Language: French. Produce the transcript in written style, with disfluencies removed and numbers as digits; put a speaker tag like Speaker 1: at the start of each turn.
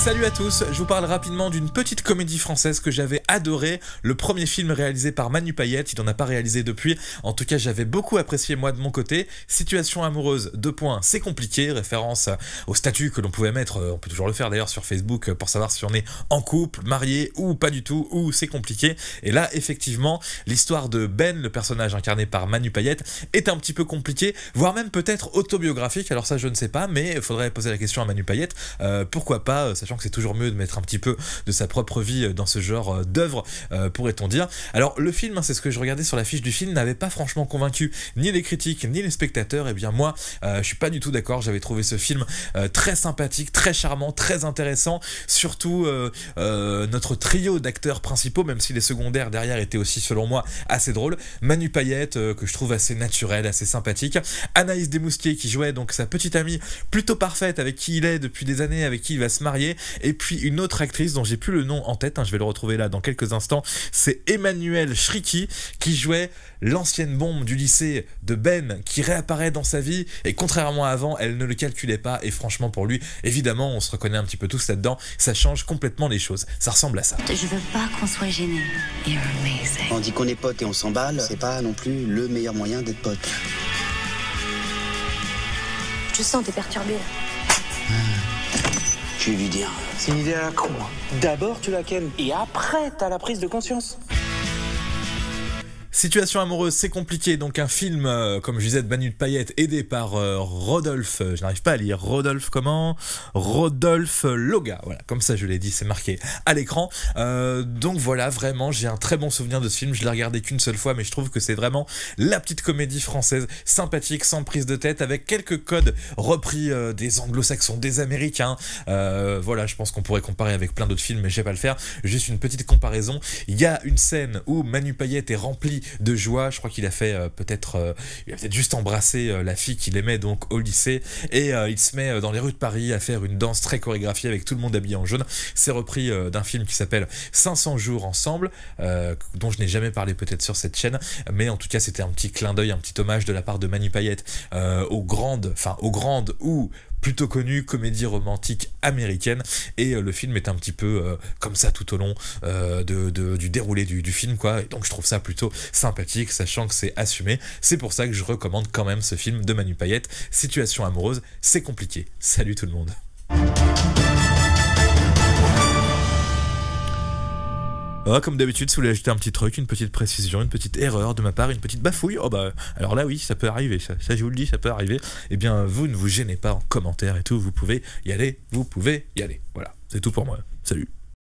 Speaker 1: Salut à tous, je vous parle rapidement d'une petite comédie française que j'avais adorée, le premier film réalisé par Manu Payette, il n'en a pas réalisé depuis, en tout cas j'avais beaucoup apprécié moi de mon côté. Situation amoureuse, 2 points, c'est compliqué, référence au statut que l'on pouvait mettre, on peut toujours le faire d'ailleurs sur Facebook pour savoir si on est en couple, marié ou pas du tout, ou c'est compliqué. Et là effectivement, l'histoire de Ben, le personnage incarné par Manu Payette, est un petit peu compliquée, voire même peut-être autobiographique, alors ça je ne sais pas, mais il faudrait poser la question à Manu Payette, pourquoi pas, sachant que c'est toujours mieux de mettre un petit peu de sa propre vie dans ce genre d'œuvre, pourrait-on dire. Alors le film, c'est ce que je regardais sur la fiche du film, n'avait pas franchement convaincu ni les critiques ni les spectateurs, et bien moi je suis pas du tout d'accord, j'avais trouvé ce film très sympathique, très charmant, très intéressant, surtout notre trio d'acteurs principaux, même si les secondaires derrière étaient aussi selon moi assez drôles. Manu Payette que je trouve assez naturel, assez sympathique, Anaïs Desmoustiers qui jouait donc sa petite amie plutôt parfaite avec qui il est depuis des années, avec qui il va se marier, et puis une autre actrice dont j'ai plus le nom en tête, je vais le retrouver là dans quelques instants, c'est Emmanuelle Chriqui qui jouait l'ancienne bombe du lycée de Ben qui réapparaît dans sa vie, et contrairement à avant elle ne le calculait pas, et franchement pour lui évidemment on se reconnaît un petit peu tous là-dedans, ça change complètement les choses, ça ressemble à ça.
Speaker 2: Je veux pas qu'on soit gênés. You're amazing.
Speaker 3: On dit qu'on est potes et on s'emballe, c'est pas non plus le meilleur moyen d'être potes.
Speaker 2: Je sens t'es perturbé là.
Speaker 3: Je vais lui dire.
Speaker 4: C'est une idée à la con. D'abord tu la kennes et après t'as la prise de conscience.
Speaker 1: Situation amoureuse, c'est compliqué, donc un film, comme je disais, de Manu Payette, aidé par Rodolphe, je n'arrive pas à lire, Rodolphe Loga, voilà, comme ça je l'ai dit, c'est marqué à l'écran, donc voilà, vraiment, j'ai un très bon souvenir de ce film, je l'ai regardé qu'une seule fois, mais je trouve que c'est vraiment la petite comédie française, sympathique, sans prise de tête, avec quelques codes repris des anglo-saxons, des américains, voilà, je pense qu'on pourrait comparer avec plein d'autres films, mais je vais pas le faire, juste une petite comparaison, il y a une scène où Manu Payette est rempli de joie, je crois qu'il a fait peut-être juste embrassé la fille qu'il aimait donc au lycée, et il se met dans les rues de Paris à faire une danse très chorégraphiée avec tout le monde habillé en jaune. C'est repris d'un film qui s'appelle 500 jours ensemble, dont je n'ai jamais parlé peut-être sur cette chaîne, mais en tout cas c'était un petit clin d'œil, un petit hommage de la part de Manu Payette aux grandes ou plutôt connue comédie romantique américaine, et le film est un petit peu comme ça tout au long du déroulé du film quoi, et donc je trouve ça plutôt sympathique, sachant que c'est assumé, c'est pour ça que je recommande quand même ce film de Manu Payette, Situation amoureuse, c'est compliqué. Salut tout le monde. Oh, comme d'habitude, si vous voulez ajouter un petit truc, une petite précision, une petite erreur de ma part, une petite bafouille, oh bah alors là oui, ça peut arriver, ça je vous le dis, ça peut arriver, et bien vous ne vous gênez pas en commentaire et tout, vous pouvez y aller, voilà, c'est tout pour moi, salut.